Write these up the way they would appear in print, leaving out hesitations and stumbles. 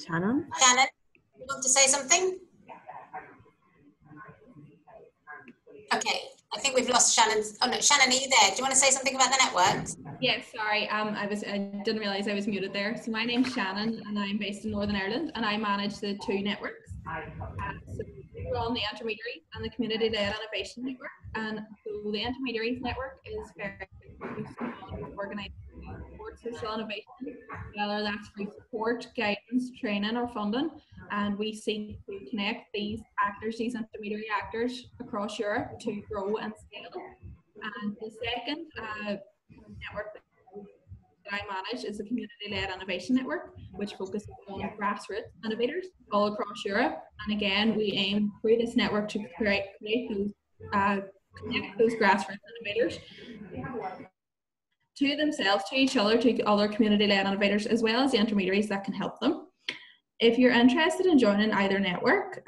Shannon? Shannon, you want to say something? Okay, I think we've lost Shannon. Oh no, Shannon, are you there? Do you want to say something about the networks? Yes, sorry, I didn't realise I was muted there. So my name's Shannon and I'm based in Northern Ireland and I manage the two networks. So we run the Intermediaries and the Community-Led Innovation Network. And so the Intermediaries Network is very focused on organising support social innovation, whether that's through support, guidance, training or funding. And we seek to connect these actors, these intermediary actors across Europe to grow and scale. And the second network that I manage is the Community-Led Innovation Network, which focuses on grassroots innovators all across Europe. And again, we aim through this network to create those, connect those grassroots innovators to themselves, to each other, to other community-led innovators, as well as the intermediaries that can help them. If you're interested in joining either network,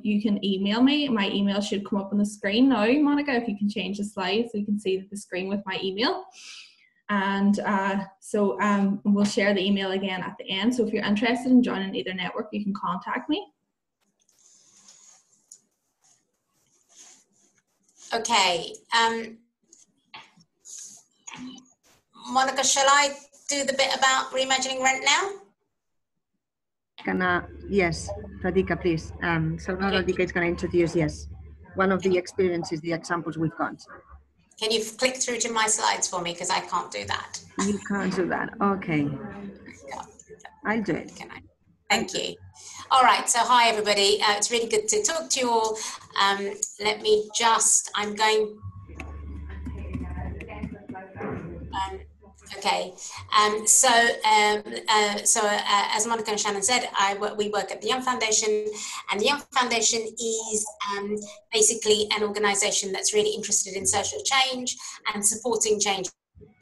you can email me. My email should come up on the screen now, Monica, if you can change the slide so you can see the screen with my email. And we'll share the email again at the end. So if you're interested in joining either network, you can contact me. Okay. Monica, shall I do the bit about reimagining rent now? Yes, Radhika, please. So now Radhika is going to introduce, yes, one of the experiences, the examples we've got. Can you click through to my slides for me? Because I can't do that. You can't do that. Okay. I'll do it. Can I? Thank you. All right. So hi, everybody. It's really good to talk to you all. Let me just, I'm going... Okay, so as Monica and Shannon said, we work at the Young Foundation, and the Young Foundation is basically an organisation that's really interested in social change and supporting change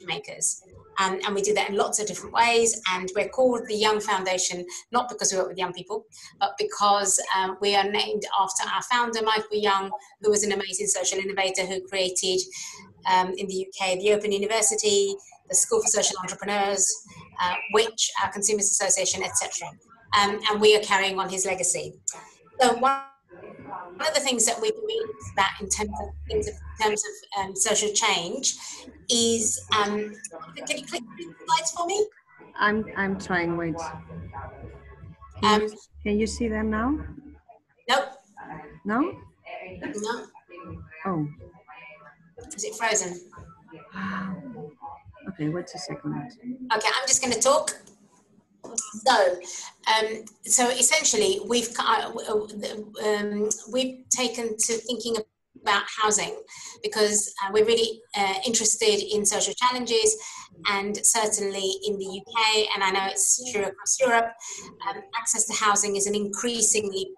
makers. And we do that in lots of different ways, and we're called the Young Foundation, not because we work with young people, but because we are named after our founder, Michael Young, who was an amazing social innovator who created, in the UK, the Open University, the School for Social Entrepreneurs, which, our Consumers Association, etc. And we are carrying on his legacy. So one of the things that we believe that in terms of social change is, can you click through the slides for me? I'm trying, wait. Can you see them now? Nope. No? No. Oh. Is it frozen? Okay, wait a second. Okay, I'm just going to talk. So essentially, we've taken to thinking about housing because we're really interested in social challenges, and certainly in the UK, and I know it's true across Europe, access to housing is an increasingly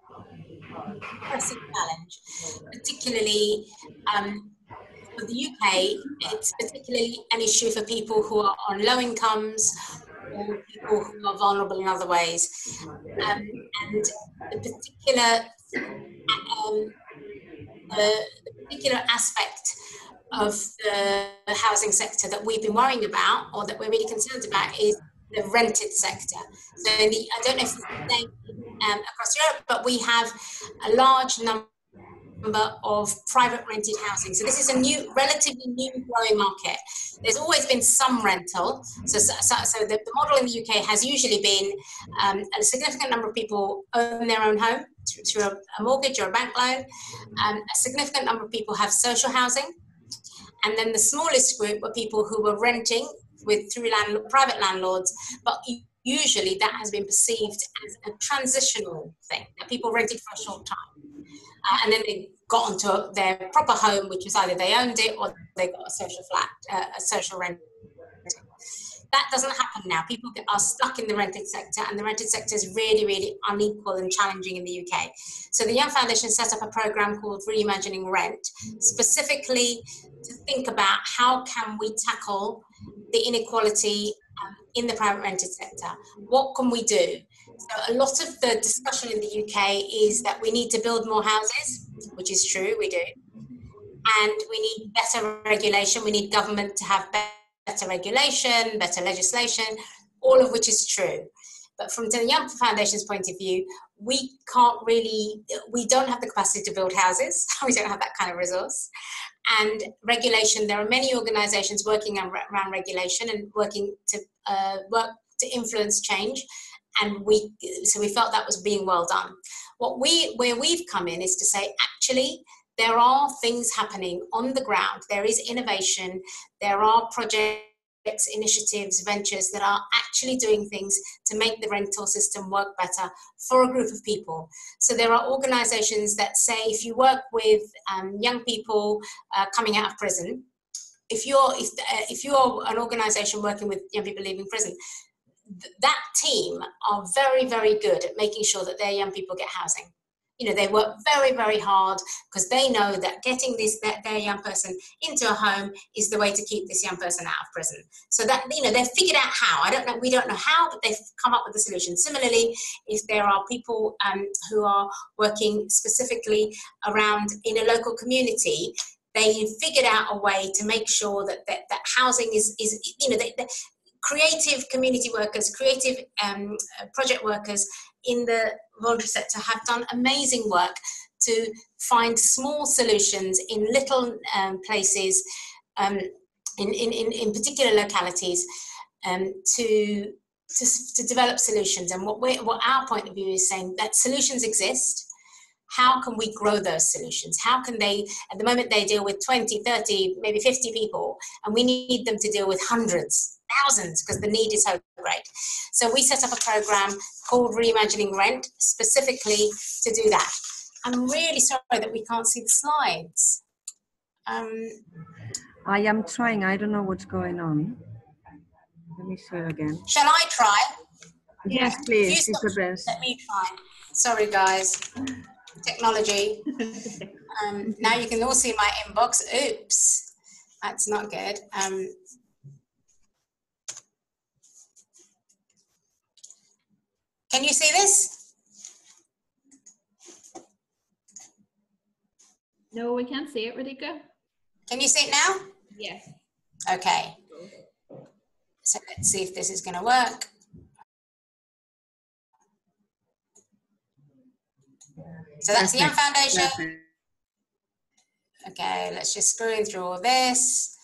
pressing challenge, particularly for the UK. It's particularly an issue for people who are on low incomes or people who are vulnerable in other ways. And the particular aspect of the housing sector that we've been worrying about, or that we're really concerned about, is the rented sector. So I don't know if it's the same across Europe, but we have a large number of private rented housing. So this is a relatively new growing market. There's always been some rental. So the model in the UK has usually been a significant number of people own their own home through a mortgage or a bank loan. A significant number of people have social housing. And then the smallest group were people who were renting through private landlords, but usually that has been perceived as a transitional thing, that people rented for a short time. And then they got onto their proper home, which was either they owned it or they got a social flat, a social rent. That doesn't happen now. People are stuck in the rented sector, and the rented sector is really, really unequal and challenging in the UK. So the Young Foundation set up a program called Reimagining Rent, specifically to think about how can we tackle the inequality in the private rented sector. What can we do? So a lot of the discussion in the UK is that we need to build more houses, which is true, we do. And we need better regulation. We need government to have better regulation, better legislation, all of which is true. But from the Young Foundation's point of view, we don't have the capacity to build houses. We don't have that kind of resource. And regulation, there are many organizations working around regulation and working to influence change. And so we felt that was being well done. Where we've come in is to say, actually, there are things happening on the ground. There is innovation. There are projects, initiatives, ventures that are actually doing things to make the rental system work better for a group of people. So there are organizations that say, if you work with young people coming out of prison, if you're an organization working with young people leaving prison, that team are very, very good at making sure that their young people get housing. You know, they work very, very hard because they know that getting their young person into a home is the way to keep this young person out of prison. So that, you know, they've figured out how. We don't know how, but they've come up with a solution. Similarly, if there are people who are working specifically around in a local community, they figured out a way to make sure that housing is you know, creative community workers, creative project workers in the voluntary sector have done amazing work to find small solutions in little places, in particular localities, to develop solutions. And what our point of view is saying that solutions exist. How can we grow those solutions? How can they, at the moment they deal with 20, 30, maybe 50 people, and we need them to deal with hundreds, thousands, because the need is so great. So we set up a program called Reimagining Rent specifically to do that. I'm really sorry that we can't see the slides. I am trying. I don't know what's going on. Let me share again. Shall I try? Yes, please. Let me try. Sorry, guys. Technology. Now you can all see my inbox. Oops, that's not good. Can you see this? No, we can't see it, Radhika. Can you see it now? Yes. Okay. So let's see if this is going to work. So that's the Young Foundation. Okay, let's just scroll through all this.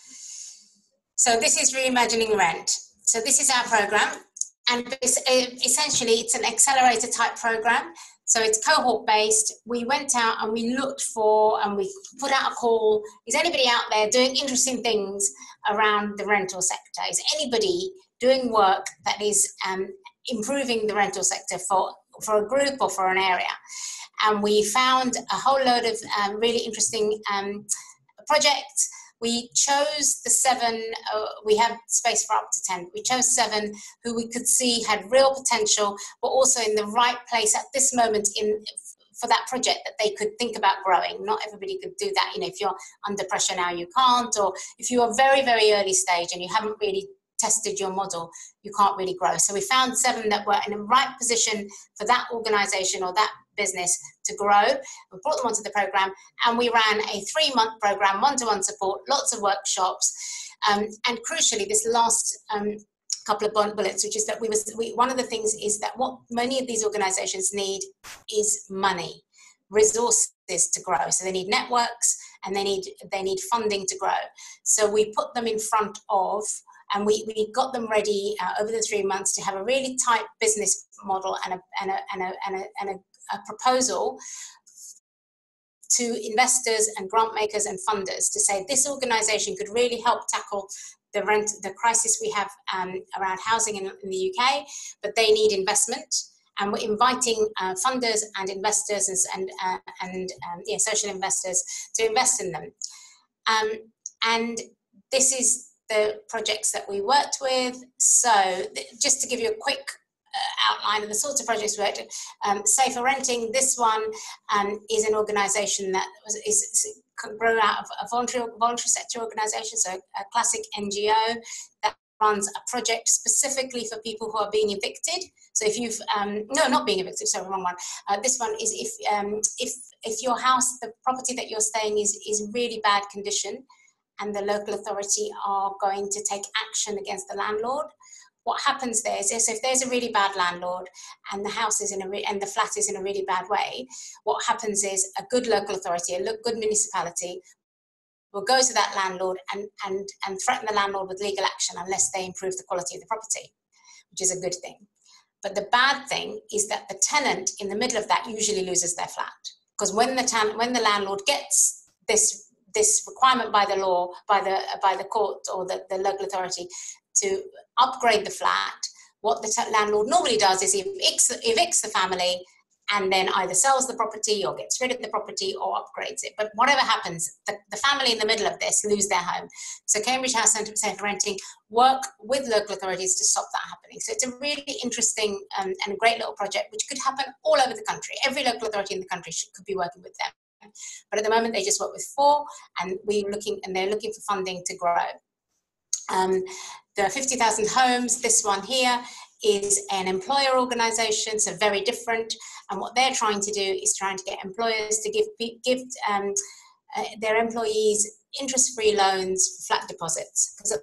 So this is Reimagining Rent. So this is our program. And essentially, it's an accelerator type program. So it's cohort based. We went out and we looked for, and we put out a call. Is anybody out there doing interesting things around the rental sector? Is anybody doing work that is improving the rental sector for a group or for an area? And we found a whole load of really interesting projects. We chose the 7, we had space for up to 10. We chose 7 who we could see had real potential, but also in the right place at this moment for that project that they could think about growing. Not everybody could do that. You know, if you're under pressure now, you can't, or if you're very, very early stage and you haven't really tested your model, you can't really grow. So we found 7 that were in the right position for that organization or that business to grow. We brought them onto the program and we ran a 3-month program, one-to-one support, lots of workshops, and crucially this last couple of bullets, which is that one of the things is that what many of these organizations need is money, resources to grow. So they need networks and they need funding to grow. So we put them in front of, and we got them ready over the 3 months to have a really tight business model and a proposal to investors and grant makers and funders to say this organization could really help tackle the crisis we have around housing in the UK, but they need investment. And we're inviting funders and investors and social investors to invest in them. And this is the projects that we worked with. So just to give you a quick outline of the sorts of projects we worked with, Safer Renting, this one is an organisation that is grown out of a voluntary sector organisation, so a classic NGO that runs a project specifically for people who are being evicted. So if you've, no, not being evicted, sorry, wrong one. This one is if your house, the property that you're staying is really bad condition, and the local authority are going to take action against the landlord, what happens there is if there's a really bad landlord and the house is and the flat is in a really bad way, what happens is a good local authority, a good municipality will go to that landlord and threaten the landlord with legal action unless they improve the quality of the property, which is a good thing. But the bad thing is that the tenant in the middle of that usually loses their flat, because when the landlord gets this requirement by the law, by the court or the local authority to upgrade the flat, what the landlord normally does is evicts the family and then either sells the property or gets rid of the property or upgrades it. But whatever happens, the family in the middle of this lose their home. So Cambridge House Centre for Renting work with local authorities to stop that happening. So it's a really interesting and great little project which could happen all over the country. Every local authority in the country could be working with them. But at the moment they just work with 4, and they're looking for funding to grow. The 50,000 homes, this one here, is an employer organisation, so very different. And what they're trying to do is trying to get employers to give their employees interest-free loans for flat deposits. Because at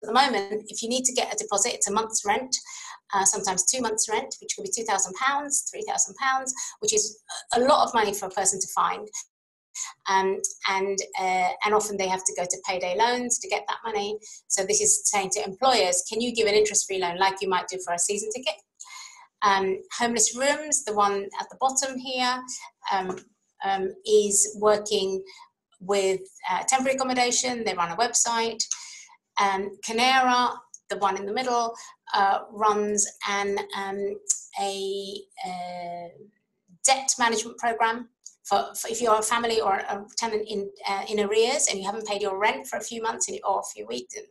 the moment, if you need to get a deposit, it's a month's rent, sometimes 2 months' rent, which could be £2,000, £3,000, which is a lot of money for a person to find. And often they have to go to payday loans to get that money. So this is saying to employers, can you give an interest-free loan like you might do for a season ticket? Homeless rooms, the one at the bottom here, is working with temporary accommodation. They run a website. Canera, the one in the middle, runs a debt management program. For if you're a family or a tenant in arrears and you haven't paid your rent for a few months or a few weeks, a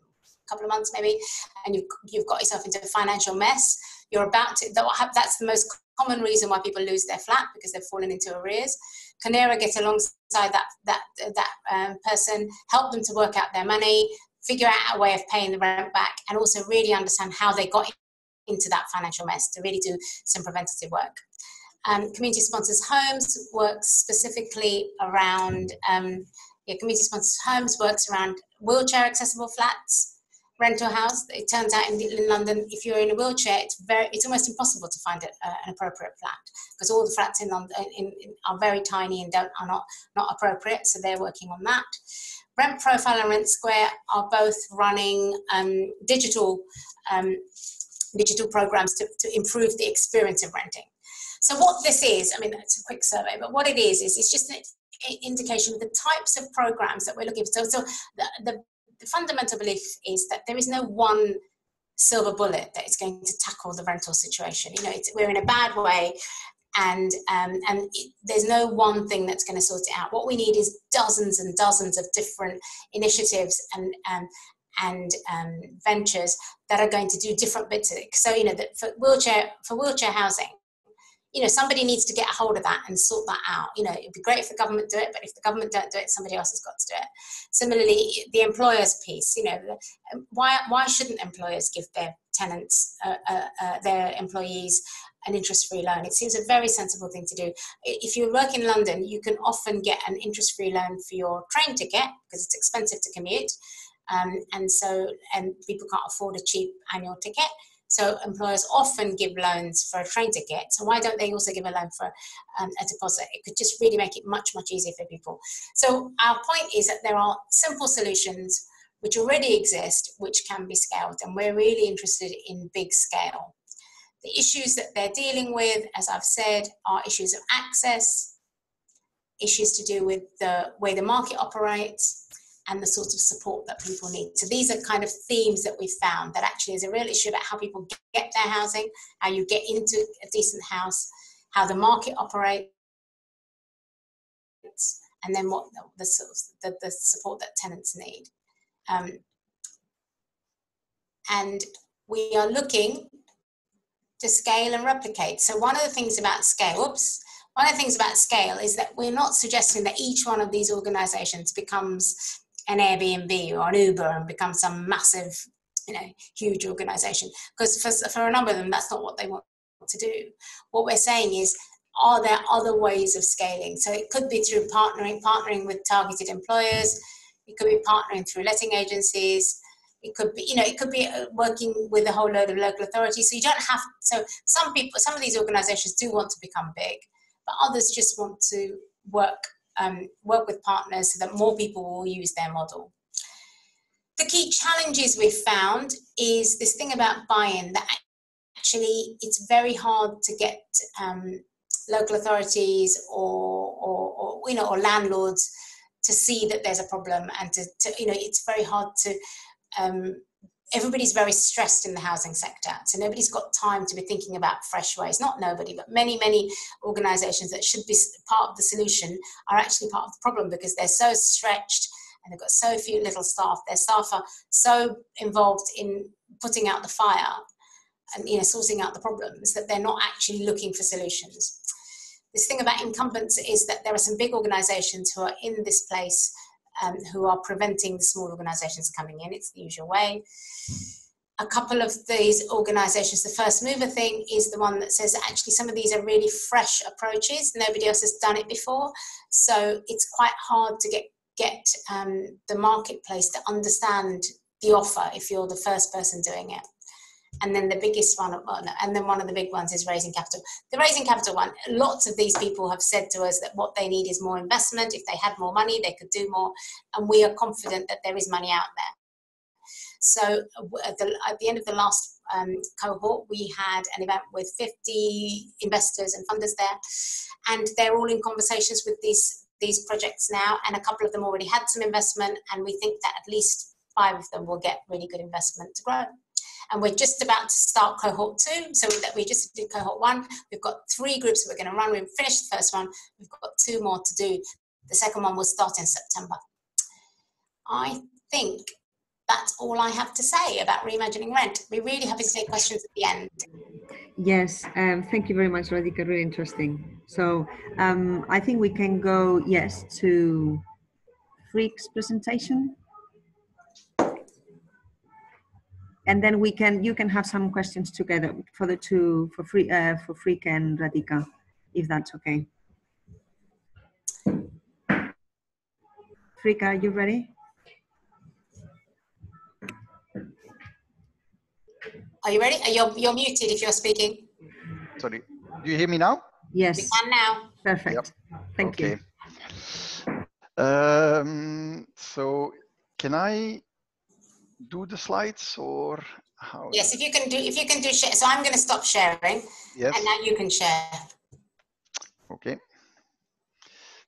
couple of months maybe, and you've got yourself into a financial mess, that's the most common reason why people lose their flat, because they've fallen into arrears. Canera gets alongside that person, help them to work out their money, figure out a way of paying the rent back, and also really understand how they got into that financial mess to really do some preventative work. Community Sponsors Homes works specifically around, Community Sponsors Homes works around wheelchair accessible flats, rental house. It turns out in London, if you're in a wheelchair, it's almost impossible to find an appropriate flat, because all the flats in London are very tiny and are not appropriate. So they're working on that. Rent Profile and Rent Square are both running digital programs to improve the experience of renting. So what this is, I mean, it's a quick survey, but what it is it's just an indication of the types of programs that we're looking for. So the fundamental belief is that there is no one silver bullet that is going to tackle the rental situation. You know, we're in a bad way, and there's no one thing that's going to sort it out. What we need is dozens and dozens of different initiatives and ventures that are going to do different bits of it. So, you know, that for wheelchair housing, you know, somebody needs to get a hold of that and sort that out. You know, it'd be great if the government do it, but if the government don't do it, somebody else has got to do it. Similarly, the employers piece, you know, why shouldn't employers give their tenants, their employees, an interest-free loan? It seems a very sensible thing to do. If you work in London, you can often get an interest-free loan for your train ticket because it's expensive to commute, and people can't afford a cheap annual ticket. So employers often give loans for a train ticket. So why don't they also give a loan for a deposit? It could just really make it much, much easier for people. So our point is that there are simple solutions which already exist, which can be scaled. And we're really interested in big scale. The issues that they're dealing with, as I've said, are issues of access, issues to do with the way the market operates, and the sort of support that people need. So these are kind of themes that we've found that actually is a real issue about how people get their housing, how you get into a decent house, how the market operates, and then what the support that tenants need. And we are looking to scale and replicate. So one of the things about scale, is that we're not suggesting that each one of these organizations becomes an Airbnb or an Uber and become some massive, you know, huge organization. Because for a number of them, that's not what they want to do. What we're saying is, are there other ways of scaling? So it could be through partnering with targeted employers. It could be partnering through letting agencies. It could be, it could be working with a whole load of local authorities. So you don't have, so some of these organizations do want to become big, but others just want to work with partners so that more people will use their model. The key challenges we've found is this thing about buy-in, that actually it's very hard to get local authorities or landlords to see that there's a problem, and to it's very hard to everybody's very stressed in the housing sector, so nobody's got time to be thinking about fresh ways. Not nobody, but many organizations that should be part of the solution are actually part of the problem, because they're so stretched and they've got so few little staff. Their staff are so involved in putting out the fire and sorting out the problems that they're not actually looking for solutions. This thing about incumbents is that there are some big organizations who are in this place who are preventing the small organizations coming in. It's the usual way. A couple of these organizations, the first mover thing is the one that says that actually some of these are really fresh approaches. Nobody else has done it before. So it's quite hard to get the marketplace to understand the offer if you're the first person doing it. And then the biggest one, and then one of the big ones is raising capital. The raising capital one, lots of these people have said to us that what they need is more investment. If they had more money, they could do more. And we are confident that there is money out there. So at the end of the last cohort, we had an event with 50 investors and funders there. And they're all in conversations with these projects now. And a couple of them already had some investment. And we think that at least 5 of them will get really good investment to grow. And we're just about to start cohort 2. So that we just did cohort 1. We've got 3 groups that we're going to run. We've finished the first one. We've got 2 more to do. The second one will start in September. I think that's all I have to say about reimagining rent. We're really happy to take questions at the end. Yes, thank you very much, Radhika. Really interesting. So I think we can go, yes, to Freek's presentation. And then you can have some questions together for the two, for Freek and Radhika, if that's okay. Freek, are you ready? Are you ready? You're muted if you're speaking. Sorry, do you hear me now? Yes. We can now. Perfect. Yep. Thank you. So can I do the slides or how? Yes, if you can do share. So I'm going to stop sharing. Yes. And now you can share. Okay.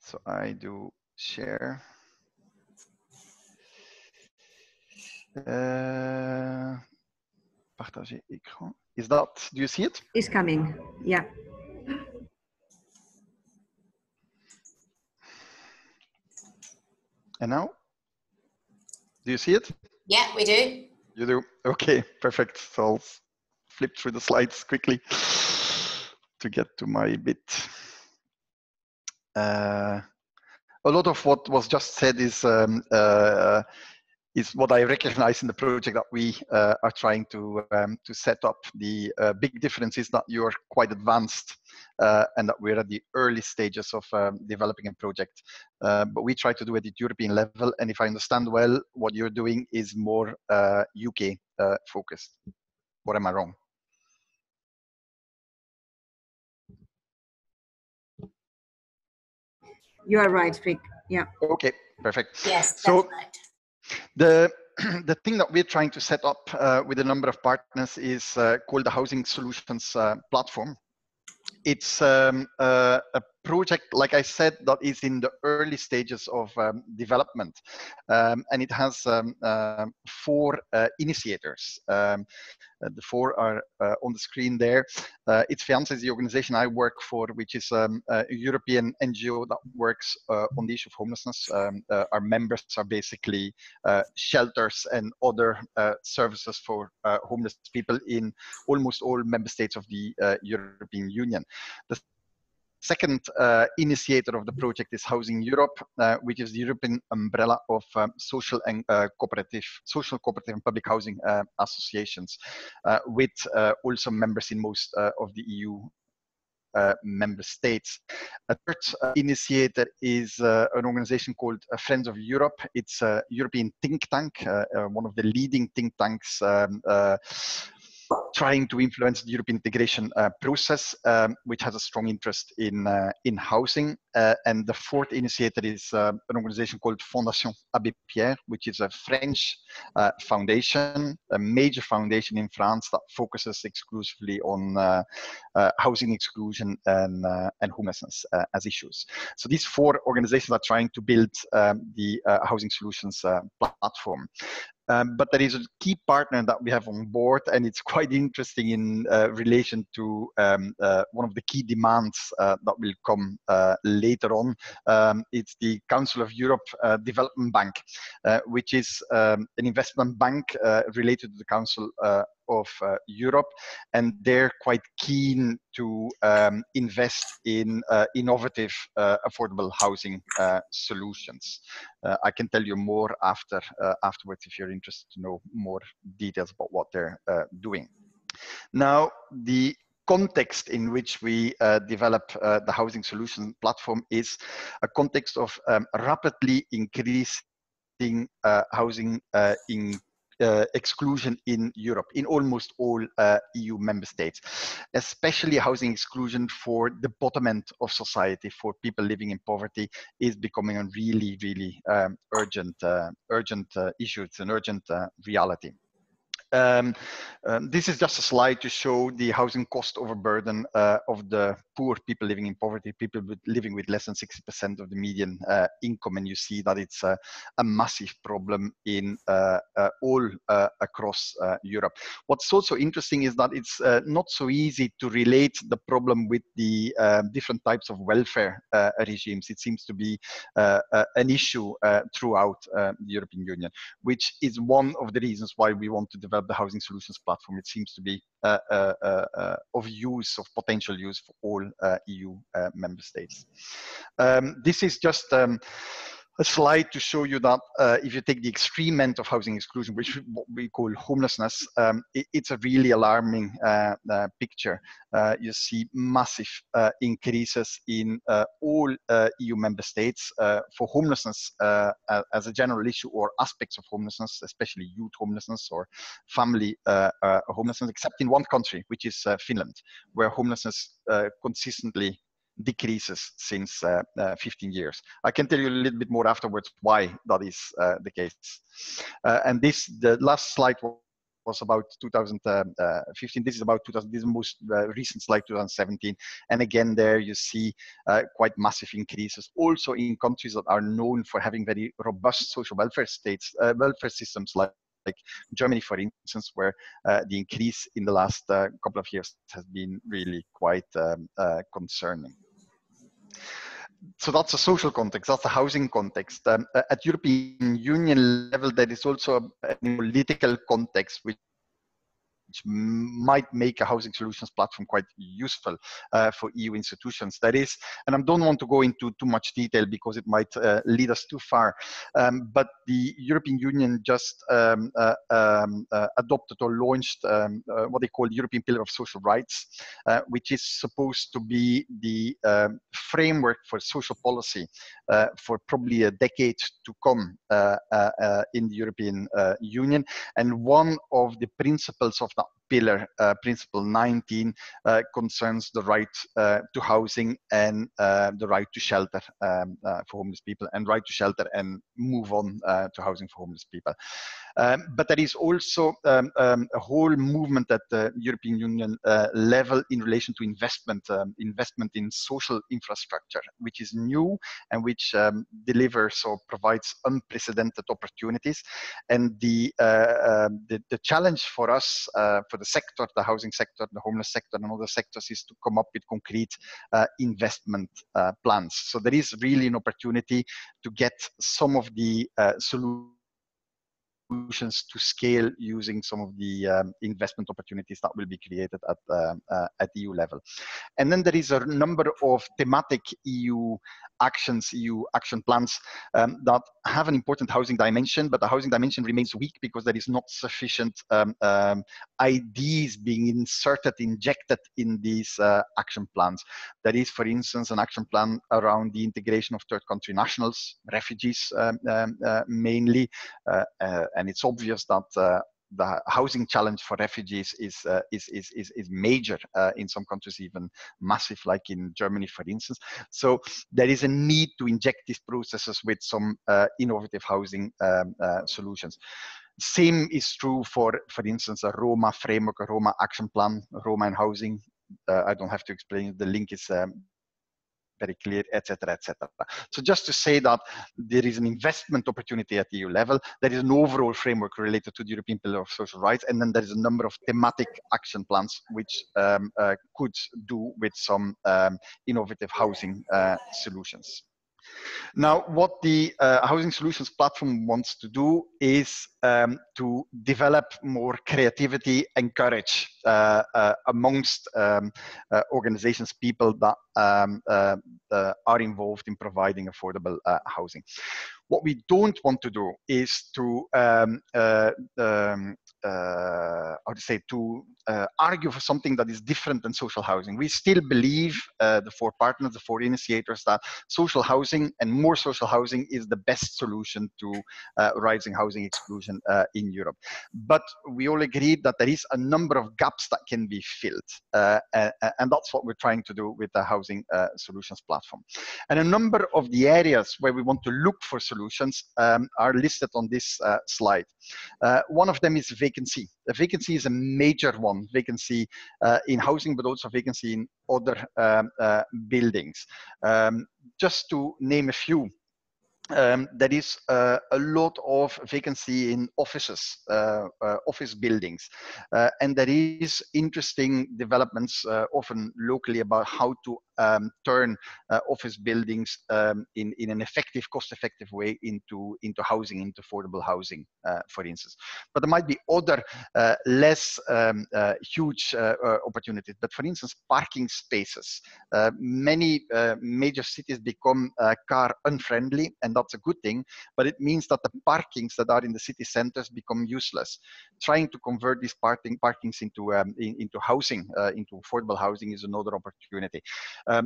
So I do share. Partager écran. Is that, do you see it? It's coming, yeah. And now? Do you see it? Yeah, we do. You do? Okay, perfect. So I'll flip through the slides quickly to get to my bit. A lot of what was just said is what I recognize in the project that we are trying to set up. The big difference is that you're quite advanced and that we're at the early stages of developing a project. But we try to do it at European level. And if I understand well, what you're doing is more UK focused. Or am I wrong? You are right, Freek. Yeah. Okay, perfect. Yes, that's so, right. The thing that we're trying to set up with a number of partners is called the Housing Solutions Platform. It's a project, like I said, that is in the early stages of development. And it has 4 initiators. The 4 are on the screen there. It's FEANTSA is the organization I work for, which is a European NGO that works on the issue of homelessness. Our members are basically shelters and other services for homeless people in almost all member states of the European Union. The second initiator of the project is Housing Europe, which is the European umbrella of social cooperative and public housing associations, with also members in most of the EU member states. A third initiator is an organization called Friends of Europe. It's a European think tank, one of the leading think tanks trying to influence the European integration process, which has a strong interest in housing. And the fourth initiator is an organization called Fondation Abbé Pierre, which is a French foundation, a major foundation in France that focuses exclusively on housing exclusion and homelessness as issues. So these four organizations are trying to build the housing solutions platform. But there is a key partner that we have on board, and it's quite interesting in relation to one of the key demands that will come later on. It's the Council of Europe Development Bank, which is an investment bank related to the Council of Europe, and they're quite keen to invest in innovative affordable housing solutions. I can tell you more afterwards if you're interested to know more details about what they're doing. Now, the context in which we develop the housing solution platform is a context of rapidly increasing housing exclusion in Europe, in almost all EU member states, especially housing exclusion for the bottom end of society, for people living in poverty, is becoming a really, really urgent issue. It's an urgent reality. This is just a slide to show the housing cost overburden of the poor people living in poverty, people living with less than 60% of the median income, and you see that it's a massive problem in all across Europe. What's also interesting is that it's not so easy to relate the problem with the different types of welfare regimes. It seems to be an issue throughout the European Union, which is one of the reasons why we want to develop the housing solutions platform. It seems to be of use, of potential use for all EU member states. This is just a slide to show you that if you take the extreme end of housing exclusion, which what we call homelessness, it's a really alarming picture. You see massive increases in all EU member states for homelessness as a general issue, or aspects of homelessness, especially youth homelessness or family homelessness, except in one country, which is Finland, where homelessness consistently decreases since 15 years. I can tell you a little bit more afterwards why that is the case. And the last slide was about 2015. This is about 2000. This is the most recent slide, 2017. And again, there you see quite massive increases, also in countries that are known for having very robust social welfare welfare systems, like Germany, for instance, where the increase in the last couple of years has been really quite concerning. So that's a social context, that's a housing context. At European Union level, there is also a political context which might make a housing solutions platform quite useful for EU institutions. That is, and I don't want to go into too much detail because it might lead us too far, but the European Union just adopted or launched what they call the European Pillar of Social Rights, which is supposed to be the framework for social policy for probably a decade to come in the European Union. And one of the principles of that pillar, principle 19, concerns the right to housing and the right to shelter for homeless people, and right to shelter and move on to housing for homeless people. But there is also a whole movement at the European Union level in relation to investment in social infrastructure, which is new and which delivers or provides unprecedented opportunities. And the challenge for us, for the sector, the housing sector, the homeless sector, and other sectors, is to come up with concrete investment plans. So there is really an opportunity to get some of the solutions solutions to scale using some of the investment opportunities that will be created at EU level. And then there is a number of thematic EU actions, EU action plans that have an important housing dimension, but the housing dimension remains weak because there is not sufficient ideas being injected in these action plans. There is, for instance, an action plan around the integration of third country nationals, refugees mainly, and it's obvious that the housing challenge for refugees is major in some countries, even massive, like in Germany, for instance. So there is a need to inject these processes with some innovative housing solutions. Same is true for instance, a Roma framework, a Roma action plan, Roma and housing. I don't have to explain, the link is very clear, etc., etc. So just to say that there is an investment opportunity at EU level, there is an overall framework related to the European Pillar of Social Rights, and then there is a number of thematic action plans which could do with some innovative housing solutions. Now, what the Housing Solutions Platform wants to do is to develop more creativity and courage amongst organizations, people that are involved in providing affordable housing. What we don't want to do is to argue for something that is different than social housing. We still believe, the four partners, the four initiators, that social housing and more social housing is the best solution to rising housing exclusion in Europe. But we all agreed that there is a number of gaps that can be filled. And that's what we're trying to do with the Housing Solutions Platform. And a number of the areas where we want to look for solutions are listed on this slide. One of them is vacancy. The vacancy is a major one, vacancy in housing, but also vacancy in other buildings. Just to name a few, there is a lot of vacancy in offices, office buildings, and there is interesting developments often locally about how to turn office buildings in an effective, cost-effective way into housing, into affordable housing, for instance. But there might be other less huge opportunities. But for instance, parking spaces. Many major cities become car unfriendly, and that's a good thing, but it means that the parkings that are in the city centers become useless. Trying to convert these parkings into housing, into affordable housing, is another opportunity.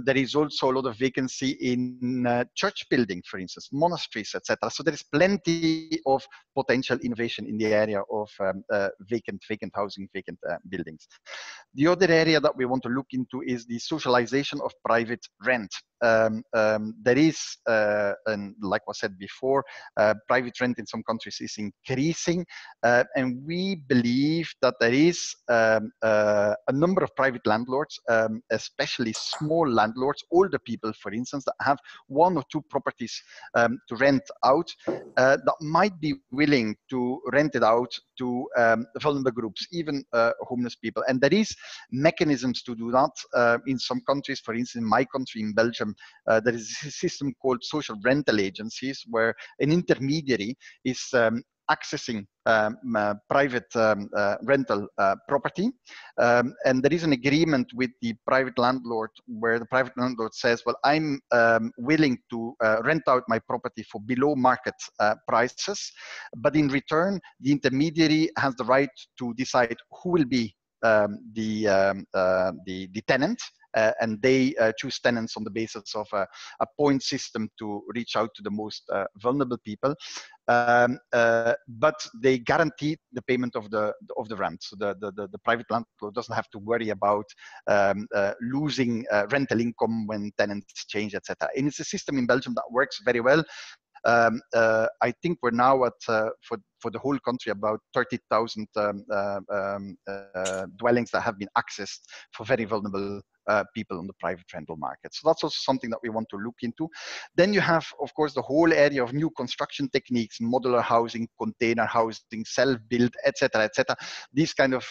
There is also a lot of vacancy in church buildings, for instance, monasteries, etc. So there is plenty of potential innovation in the area of vacant housing, vacant buildings. The other area that we want to look into is the socialization of private rent. There is, and like was said before, private rent in some countries is increasing, and we believe that there is a number of private landlords, especially small landlords, older people, for instance, that have one or two properties to rent out, that might be willing to rent it out to vulnerable groups, even homeless people. And there is mechanisms to do that in some countries. For instance, in my country, in Belgium, there is a system called social rental agencies, where an intermediary is accessing private rental property, and there is an agreement with the private landlord where the private landlord says, well, I'm willing to rent out my property for below market prices, but in return the intermediary has the right to decide who will be the tenant, and they choose tenants on the basis of a point system to reach out to the most vulnerable people. But they guarantee the payment of the rent. So the private landlord doesn't have to worry about losing rental income when tenants change, etc. And it's a system in Belgium that works very well. I think we're now at, for the whole country, about 30,000 dwellings that have been accessed for very vulnerable people on the private rental market. So that's also something that we want to look into. Then you have, of course, the whole area of new construction techniques, modular housing, container housing, self-built, etc., etc. These kind of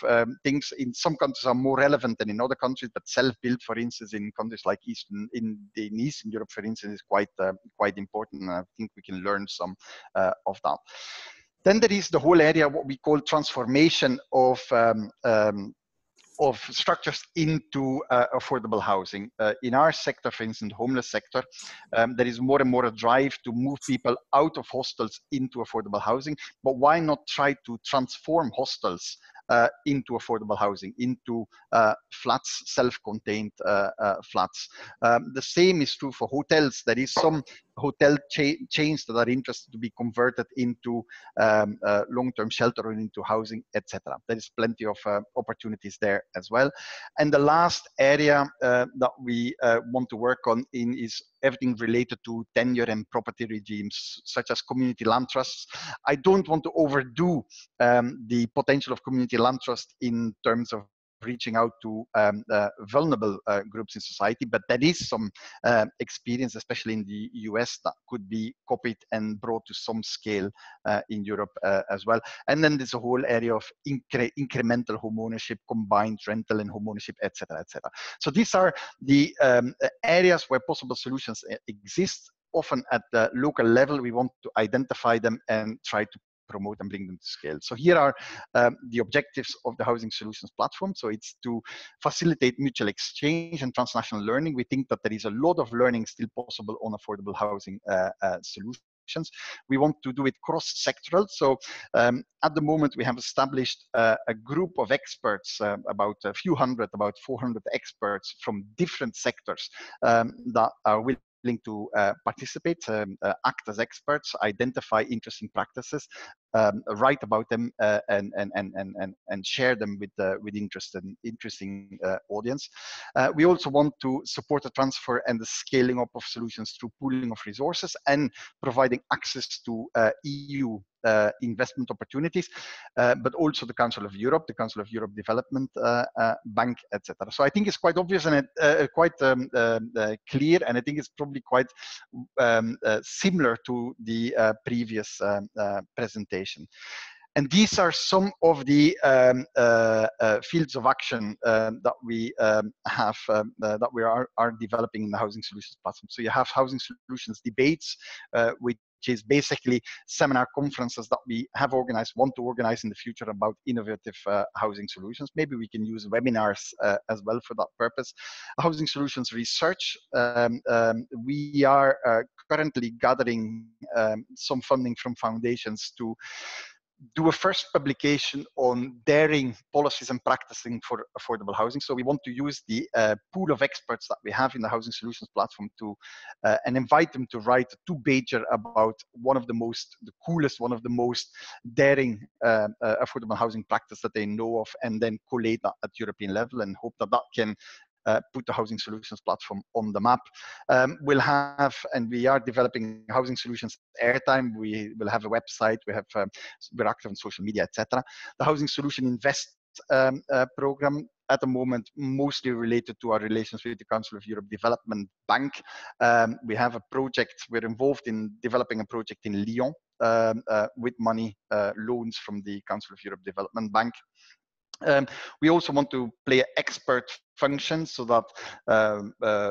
things in some countries are more relevant than in other countries, but self-built, for instance, in countries like Eastern Europe, for instance, is quite important. And I think we can learn some of that. Then there is the whole area, what we call transformation of structures into affordable housing. In our sector, for instance, homeless sector, there is more and more a drive to move people out of hostels into affordable housing. But why not try to transform hostels into affordable housing, into flats, self-contained flats. The same is true for hotels. There is some hotel chains that are interested to be converted into long-term shelter or into housing, etc. There is plenty of opportunities there as well. And the last area that we want to work on is everything related to tenure and property regimes, such as community land trusts. I don't want to overdo the potential of community land trust in terms of reaching out to vulnerable groups in society, but there is some experience, especially in the US, that could be copied and brought to some scale in Europe as well. And then there's a whole area of incremental homeownership, combined rental and homeownership, etc., etc. So these are the areas where possible solutions exist. Often at the local level, we want to identify them and try to promote and bring them to scale. So here are the objectives of the Housing Solutions platform. So it's to facilitate mutual exchange and transnational learning. We think that there is a lot of learning still possible on affordable housing solutions. We want to do it cross-sectoral. So at the moment, we have established a group of experts, about a few hundred, about 400 experts from different sectors that are willing to participate, act as experts, identify interesting practices, write about them, and share them with interesting audience. We also want to support the transfer and the scaling up of solutions through pooling of resources and providing access to EU investment opportunities, but also the Council of Europe, the Council of Europe Development Bank, etc. So I think it's quite obvious and quite clear, and I think it's probably quite similar to the previous presentation. And these are some of the fields of action that we have, that we are developing in the Housing Solutions platform. So you have Housing Solutions debates, which is basically seminar conferences that we have organized, want to organize in the future about innovative housing solutions. Maybe we can use webinars as well for that purpose. Housing Solutions research. We are currently gathering some funding from foundations to do a first publication on daring policies and practicing for affordable housing. So we want to use the pool of experts that we have in the Housing Solutions platform to and invite them to write a two-pager about one of the coolest, one of the most daring affordable housing practice that they know of, and then collate that at European level, and hope that that can put the Housing Solutions platform on the map. We'll have, and we are developing Housing Solutions airtime. We will have a website. We have, we're active on social media, etc. The Housing Solution Invest program at the moment, mostly related to our relations with the Council of Europe Development Bank. We have a project, we're involved in developing a project in Lyon with money, loans from the Council of Europe Development Bank. We also want to play an expert function so that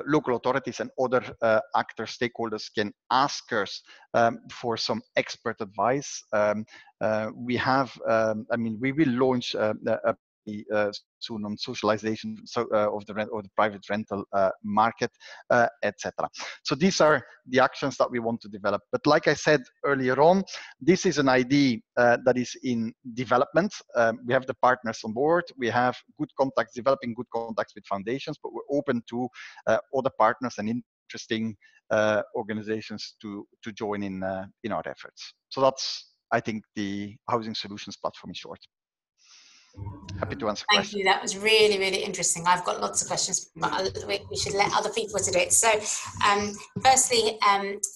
local authorities and other actors, stakeholders can ask us for some expert advice. We have, I mean, we will launch soon on socialization of the private rental market, etc. So these are the actions that we want to develop. But like I said earlier on, this is an idea that is in development. We have the partners on board. We have good contacts, developing good contacts with foundations, but we're open to other partners and interesting organizations to join in our efforts. So that's, I think, the Housing Solutions platform in short. Happy to answer questions. Thank you. That was really, really interesting. I've got lots of questions, but we should let other people do it. So firstly,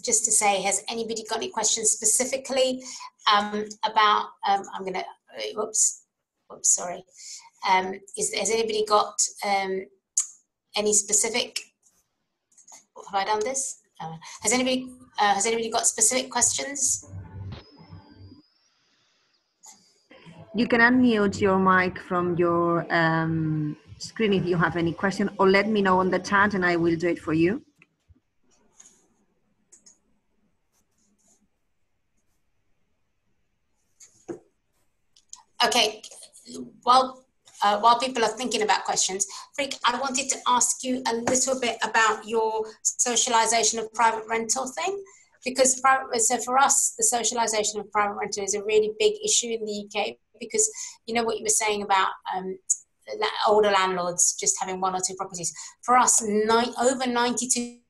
just to say, has anybody got any questions specifically about, I'm going to, sorry. Has anybody got any specific, have I done this? Has anybody got specific questions? You can unmute your mic from your screen if you have any question, or let me know on the chat and I will do it for you. Okay, while people are thinking about questions, Freek, I wanted to ask you a little bit about your socialization of private rental thing, because so for us, the socialization of private rental is a really big issue in the UK, because you know what you were saying about older landlords just having one or two properties. For us, over 92%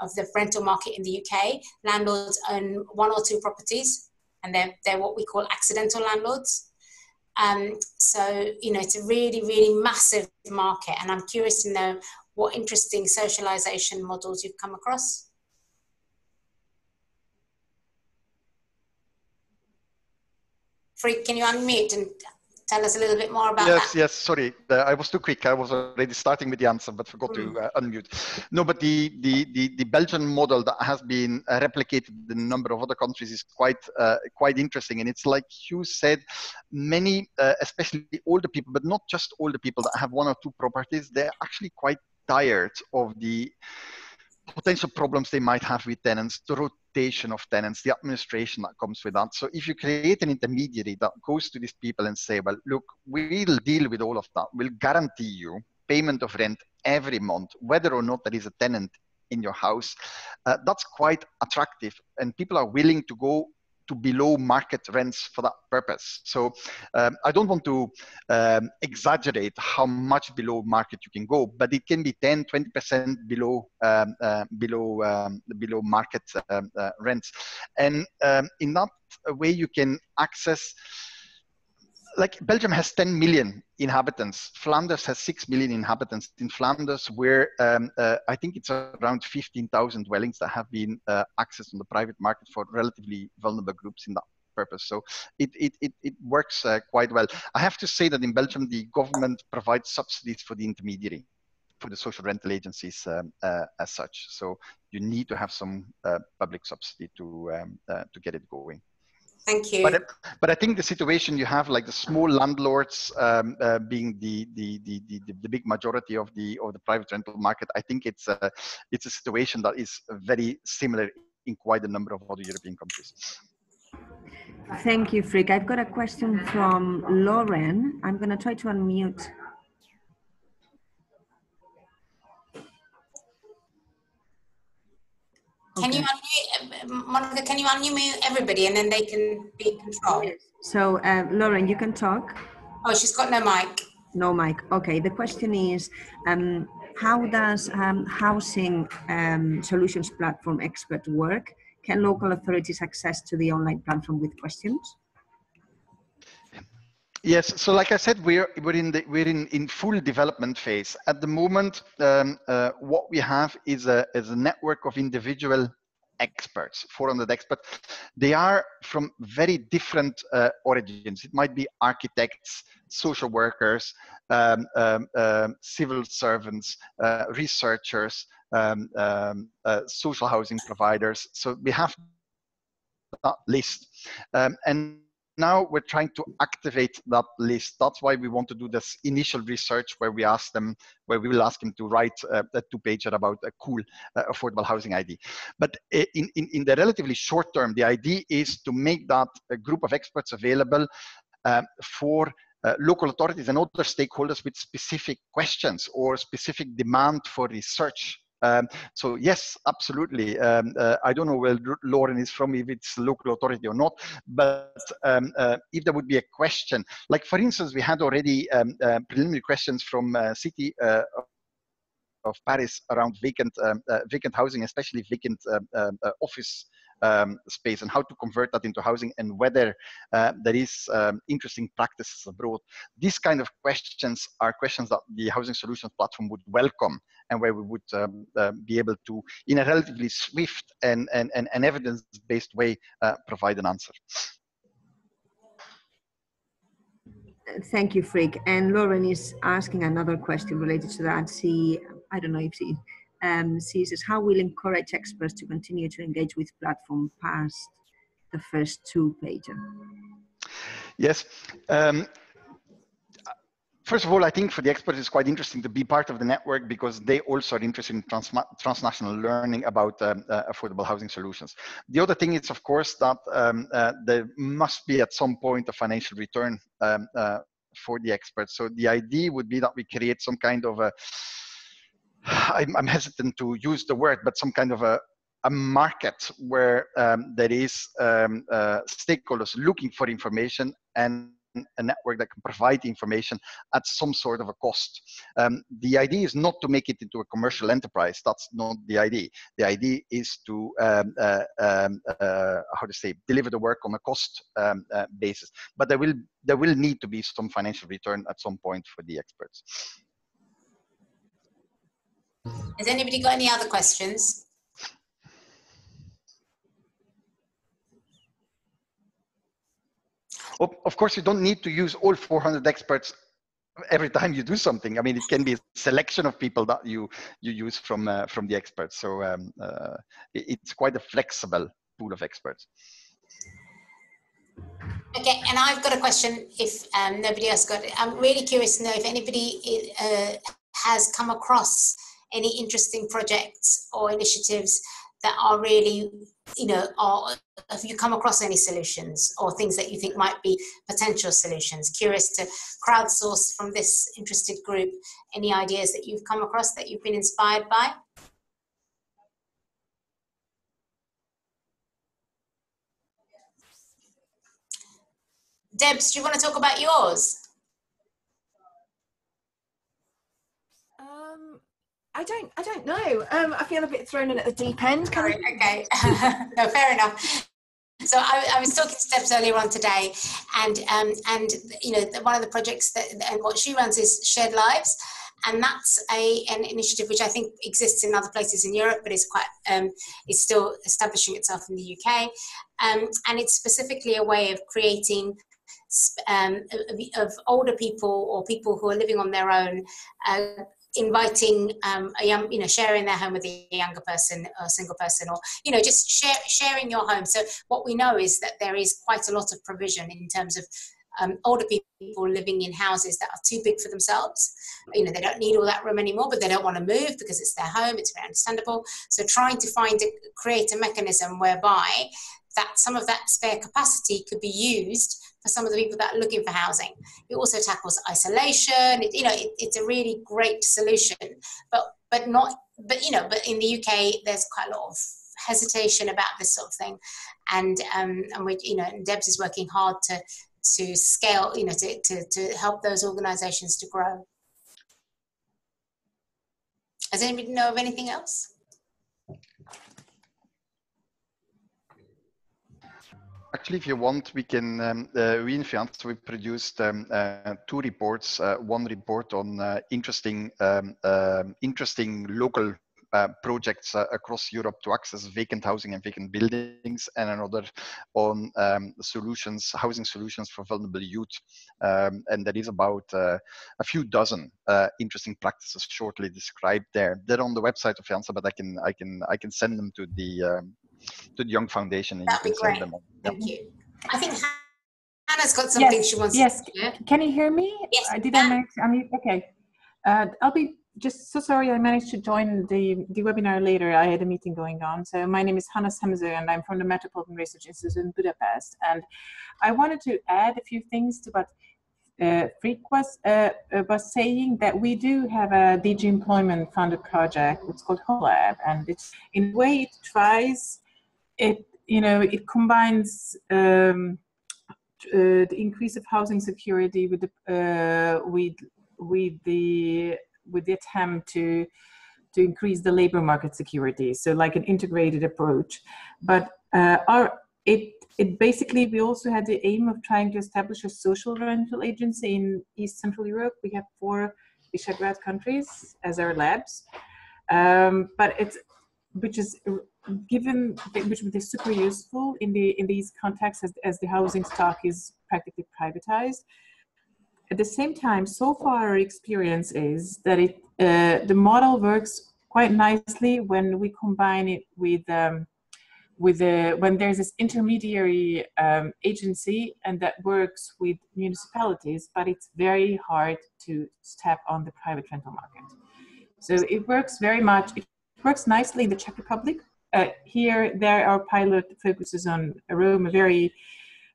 of the rental market in the UK, landlords own one or two properties, and they're what we call accidental landlords. So, you know, it's a really, really massive market, and I'm curious to know what interesting socialization models you've come across. Freek, can you unmute and tell us a little bit more about that? Yes, sorry. I was too quick. I was already starting with the answer, but forgot to unmute. No, but the Belgian model that has been replicated in a number of other countries is quite interesting. And it's like Hugh said, many, especially older people, but not just older people that have one or two properties, they're actually quite tired of the potential problems they might have with tenants, the rotation of tenants, the administration that comes with that. So if you create an intermediary that goes to these people and say, well, look, we'll deal with all of that. We'll guarantee you payment of rent every month, whether or not there is a tenant in your house. That's quite attractive, and people are willing to go to below market rents for that purpose. So I don't want to exaggerate how much below market you can go, but it can be 10, 20% below market rents. And in that way, you can access, like Belgium has 10 million inhabitants. Flanders has 6 million inhabitants. In Flanders, where I think it's around 15,000 dwellings that have been accessed on the private market for relatively vulnerable groups in that purpose. So it works quite well. I have to say that in Belgium, the government provides subsidies for the intermediary, for the social rental agencies as such. So you need to have some public subsidy to get it going. Thank you. But I think the situation you have, like the small landlords being the big majority of the private rental market, I think it's a situation that is very similar in quite a number of other European countries. Thank you, Freek. I've got a question from Lauren. I'm going to try to unmute. Can you unmute, Monica, can you unmute everybody and then they can be in control? Yes. So, Lauren, you can talk. Oh, she's got no mic. No mic. Okay. The question is, how does housing solutions platform expert work? Can local authorities access to the online platform with questions? Yes, so like I said, we're in full development phase at the moment. What we have is a network of individual experts, 400 experts. They are from very different origins. It might be architects, social workers, civil servants, researchers, social housing providers. So we have that list, and now we're trying to activate that list. That's why we want to do this initial research where we will ask them to write a two-pager about a cool affordable housing ID. But in the relatively short term, the idea is to make that a group of experts available for local authorities and other stakeholders with specific questions or specific demand for research. So yes, absolutely. I don't know where Lauren is from, if it's local authority or not, but if there would be a question, like for instance, we had already preliminary questions from City of Paris around vacant housing, especially vacant office space, and how to convert that into housing, and whether there is interesting practices abroad. These kind of questions are questions that the Housing Solutions platform would welcome, and where we would be able to, in a relatively swift and evidence-based way, provide an answer. Thank you, Freek. And Lauren is asking another question related to that. I don't know if she says, how will encourage experts to continue to engage with platform past the first two-pager? Yes. First of all, I think for the experts, it's quite interesting to be part of the network because they also are interested in transnational learning about affordable housing solutions. The other thing is, of course, that there must be at some point a financial return for the experts. So the idea would be that we create some kind of I'm hesitant to use the word, but some kind of a market where there is stakeholders looking for information and a network that can provide information at some sort of a cost. The idea is not to make it into a commercial enterprise. That's not the idea. The idea is to, how to say, deliver the work on a cost basis. But there will need to be some financial return at some point for the experts. Has anybody got any other questions? Of course, you don't need to use all 400 experts every time you do something. I mean, it can be a selection of people that you use from the experts. So it's quite a flexible pool of experts. Okay, and I've got a question if nobody else got it. I'm really curious to know if anybody has come across any interesting projects or initiatives that are really, you know, or have you come across any solutions or things that you think might be potential solutions? Curious to crowdsource from this interested group any ideas that you've come across that you've been inspired by? Debs, do you want to talk about yours? I don't know. I feel a bit thrown in at the deep end. Sorry, okay. No, fair enough. So I was talking to Debs earlier on today, and you know, one of the projects that and what she runs is Shared Lives, and that's an initiative which I think exists in other places in Europe, but is quite is still establishing itself in the UK, and it's specifically a way of creating of older people or people who are living on their own. Inviting a young, you know, sharing their home with a younger person or a single person, or, you know, just sharing your home. So what we know is that there is quite a lot of provision in terms of older people living in houses that are too big for themselves. You know, they don't need all that room anymore, but they don't want to move because it's their home. It's very understandable. So trying to create a mechanism whereby that some of that spare capacity could be used for some of the people that are looking for housing. It also tackles isolation. It's a really great solution, but in the UK there's quite a lot of hesitation about this sort of thing, and we, you know, and Debs is working hard to scale, you know, to help those organisations to grow. Does anybody know of anything else? Actually, if you want, we can, we in FEANTSA, we produced 2 reports. One report on interesting local projects across Europe to access vacant housing and vacant buildings, and another on housing solutions for vulnerable youth. And there is about a few dozen interesting practices shortly described there. They're on the website of FEANTSA, but I can send them to the Young Foundation, and That'd you be can great. send them on. Thank you. I think Hannah's got something she wants to share. Can you hear me? Yes. Did I manage? Okay. I'll be just so sorry I managed to join the webinar later. I had a meeting going on. So my name is Hanna Semze, and I'm from the Metropolitan Research Institute in Budapest. And I wanted to add a few things to what Freek was saying, that we do have a DG Employment funded project. It's called Home Lab, and it's, in a way, it combines the increase of housing security with the attempt to increase the labor market security. So like an integrated approach, but it basically, we also had the aim of trying to establish a social rental agency in East Central Europe. We have 4 Visegrad countries as our labs, which is super useful in these contexts as the housing stock is practically privatized. At the same time, so far our experience is that the model works quite nicely when we combine it with when there's this intermediary agency and that works with municipalities, but it's very hard to step on the private rental market. So it works very much. It works nicely in the Czech Republic. There our pilot focuses on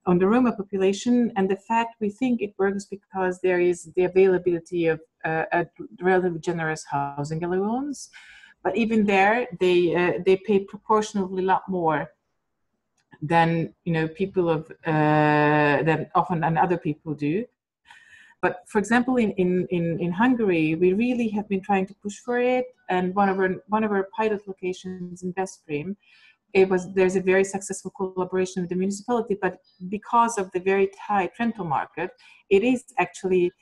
on the Roma population, and the fact we think it works because there is the availability of a relatively generous housing allowance. But even there, they pay proportionally a lot more than people than often and other people do. But for example, in Hungary, we really have been trying to push for it, and one of our pilot locations in Veszprém, there's a very successful collaboration with the municipality, but because of the very tight rental market, it is actually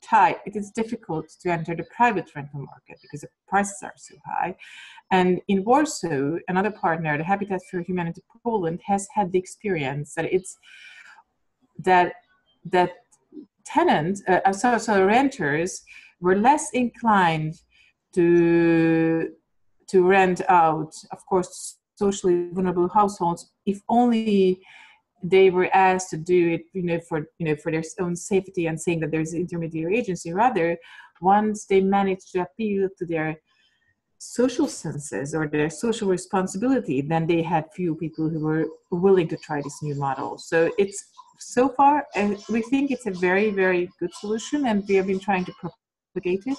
tight. It is difficult to enter the private rental market because the prices are so high. And in Warsaw, another partner, the Habitat for Humanity Poland, has had the experience that tenants, renters, were less inclined to rent out, of course, socially vulnerable households, if only they were asked to do it, for their own safety and saying that there's an intermediary agency. Rather, once they managed to appeal to their social senses or their social responsibility, then they had few people who were willing to try this new model. So so far, we think it's a very, very good solution, and we have been trying to propagate it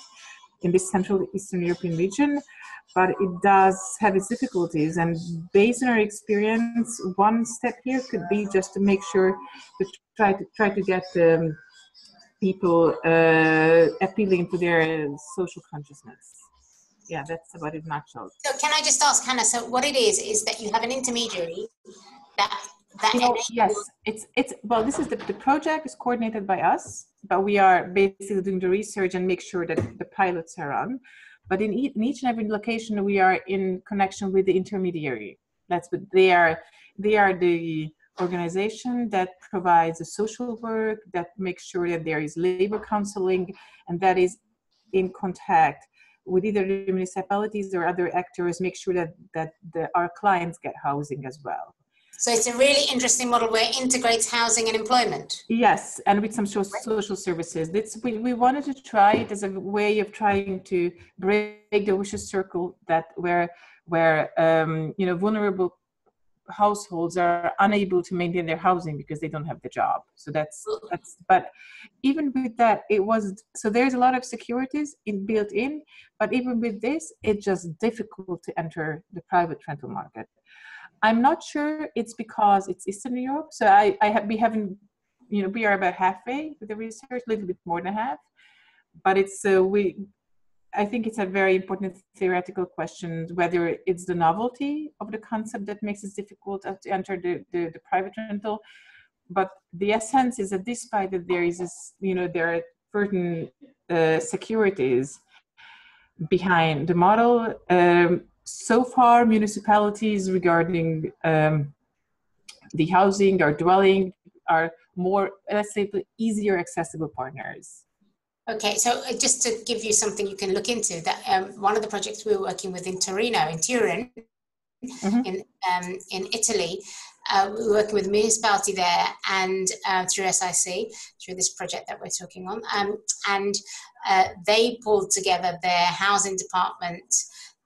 in this Central Eastern European region, but it does have its difficulties. And based on our experience, one step here could be just to make sure to try to get people appealing to their social consciousness. Yeah, that's about it in a nutshell. So can I just ask, Hannah, so what it is that you have an intermediary that yes, well, this is the project is coordinated by us, but we are basically doing the research and make sure that the pilots are on. But in each and every location, we are in connection with the intermediary. That's what they are the organization that provides the social work, that makes sure that there is labor counseling, and that is in contact with either the municipalities or other actors, make sure that our clients get housing as well. So it's a really interesting model where it integrates housing and employment. Yes, and with some social services. We wanted to try it as a way of trying to break the vicious circle that where vulnerable households are unable to maintain their housing because they don't have the job. So that's but even with that, so there's a lot of securities built in, but even with this, it's just difficult to enter the private rental market. I'm not sure it's because it's Eastern Europe. So we are about halfway with the research, a little bit more than half. But I think it's a very important theoretical question whether it's the novelty of the concept that makes it difficult to enter the private rental. But the essence is that despite that there is this, there are certain securities behind the model. So far, municipalities regarding the housing or dwelling are more, let's say, easier accessible partners. Okay, so just to give you something you can look into, that one of the projects we were working with in Torino, in Turin, in Italy, we were working with a municipality there and through SIC, through this project that we're talking on, and they pulled together their housing department,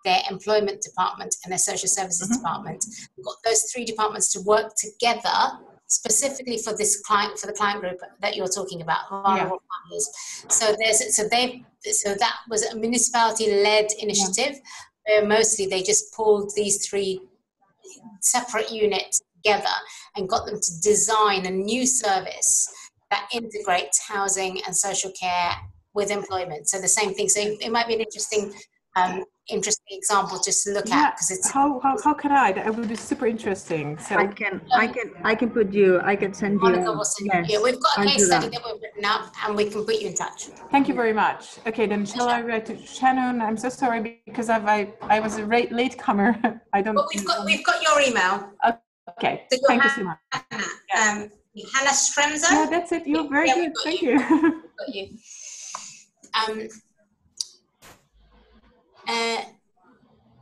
their employment department, and their social services department. We got those three departments to work together specifically for this client, for the client group that you're talking about, vulnerable partners. So that was a municipality-led initiative where mostly they just pulled these three separate units together and got them to design a new service that integrates housing and social care with employment. So the same thing. So it might be an interesting example just to look at, because it's how can I would be super interesting. So I can send you. Yes, we've got a case study that we've written up and we can put you in touch. Thank you very much. Okay, then shall I write to Shannon? I'm so sorry because I was a late comer. I don't. But we've got your email. Okay, so thank you so much. Hannah Stremzer. Yeah, that's it. You're very good. Thank you. Got you.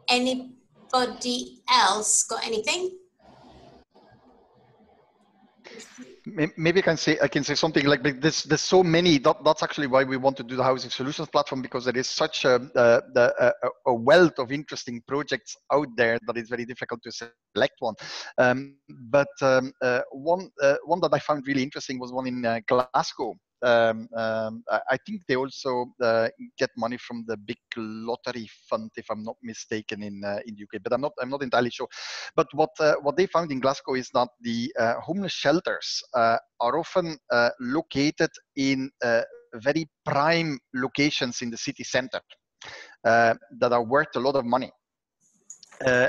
Anybody else got anything? Maybe I can say something like this. There's so many. That's actually why we want to do the Housing Solutions platform, because there is such a wealth of interesting projects out there that it's very difficult to select one. But one that I found really interesting was one in Glasgow. I think they also get money from the big lottery fund, if I'm not mistaken, in the UK. But I'm not entirely sure. But what they found in Glasgow is that the homeless shelters are often located in very prime locations in the city center that are worth a lot of money.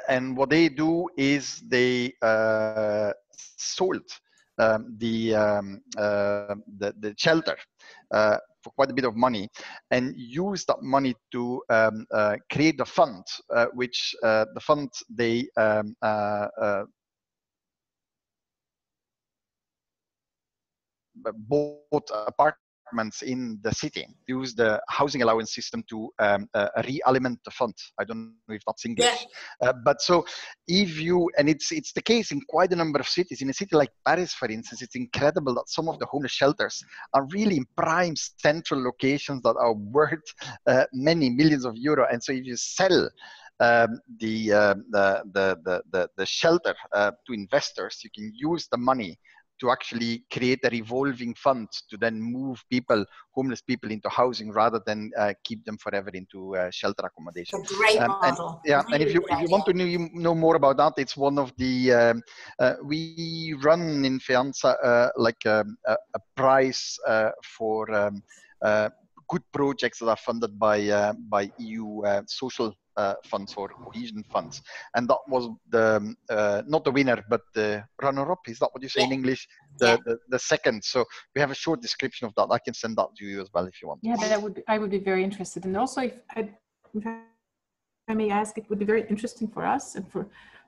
And what they do is they sold the shelter for quite a bit of money, and use that money to create a fund, which the fund they bought apartments in the city, use the housing allowance system to re-element the fund. I don't know if that's English, but so if you, and it's the case in quite a number of cities. In a city like Paris, for instance, it's incredible that some of the homeless shelters are really in prime central locations that are worth many millions of euro. And so if you sell the shelter to investors, you can use the money to actually create a revolving fund to then move homeless people into housing, rather than keep them forever into shelter accommodation. A great model. And if you want to know more about that, it's one of the, we run in FEANTSA like a prize for good projects that are funded by EU social funds or cohesion funds, and that was the not the winner but the runner-up. Is that what you say in English? The second. So we have a short description of that. I can send that to you as well if you want. Yeah, I would be very interested. And also, if I may ask, it would be very interesting for us and for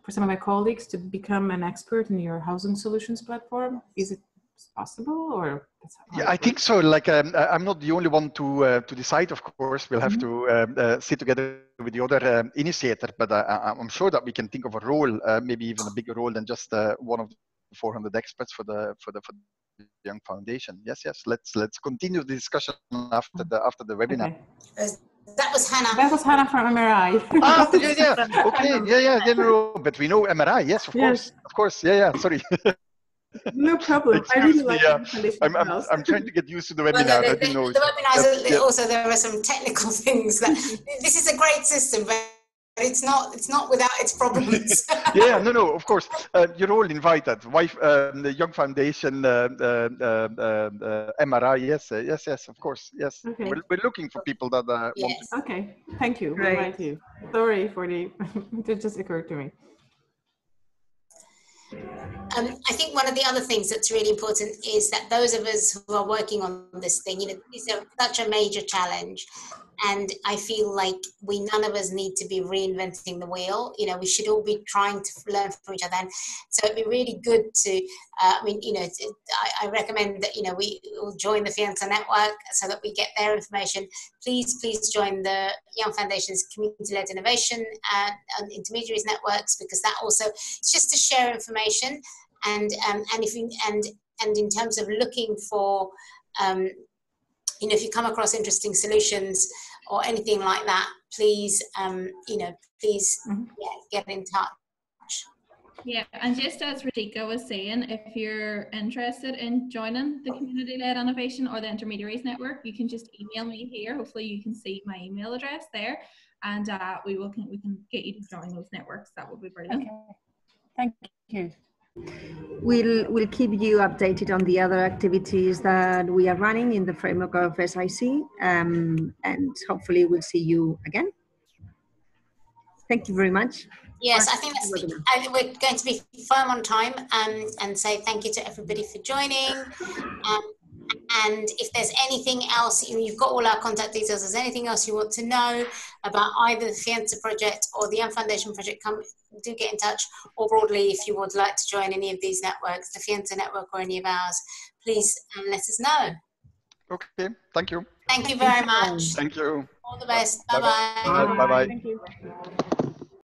some of my colleagues to become an expert in your housing solutions platform. Is it possible, or? Yeah, I think so. Like, I'm not the only one to decide. Of course, we'll have to sit together with the other initiator. But I'm sure that we can think of a role, maybe even a bigger role than just one of the 400 experts for the Young Foundation. Yes. Let's continue the discussion after the webinar. Okay. That was Hannah. That was Hannah from MRI. Yeah. Okay. No, but we know MRI. Yes, of course. Yeah. Sorry. No problem. I really like I'm trying to get used to the webinar. Well, I didn't know. The webinars also, there are some technical things that this is a great system, but it's not without its problems. No, of course. You're all invited. The Young Foundation, MRI, yes, of course, yes. Okay. We're looking for people that want to. Okay, thank you. We'll invite you. Sorry for it just occurred to me. I think one of the other things that's really important is that those of us who are working on this thing, it's such a major challenge. And I feel like none of us need to be reinventing the wheel. We should all be trying to learn from each other. And so it'd be really good to, I recommend that, we all join the FEANTSA network so that we get their information. Please join the Young Foundation's community-led innovation and intermediaries networks, because that also, it's just to share information. And in terms of looking for, if you come across interesting solutions or anything like that, please, get in touch. Yeah, and just as Radhika was saying, if you're interested in joining the community-led innovation or the intermediaries network, you can just email me here. Hopefully you can see my email address there, and we can get you to join those networks. That would be brilliant. Okay. Thank you. We'll keep you updated on the other activities that we are running in the framework of SIC, and hopefully we'll see you again. Thank you very much. Yes, I think we're going to be firm on time and say thank you to everybody for joining. And if there's anything else, you've got all our contact details. If there's anything else you want to know about either the FEANTSA project or the Young Foundation project, do get in touch. Or broadly, if you would like to join any of these networks, the FEANTSA network or any of ours, please let us know. Okay, thank you. Thank you very much. Thank you. All the best. Bye-bye. Bye-bye. Thank you.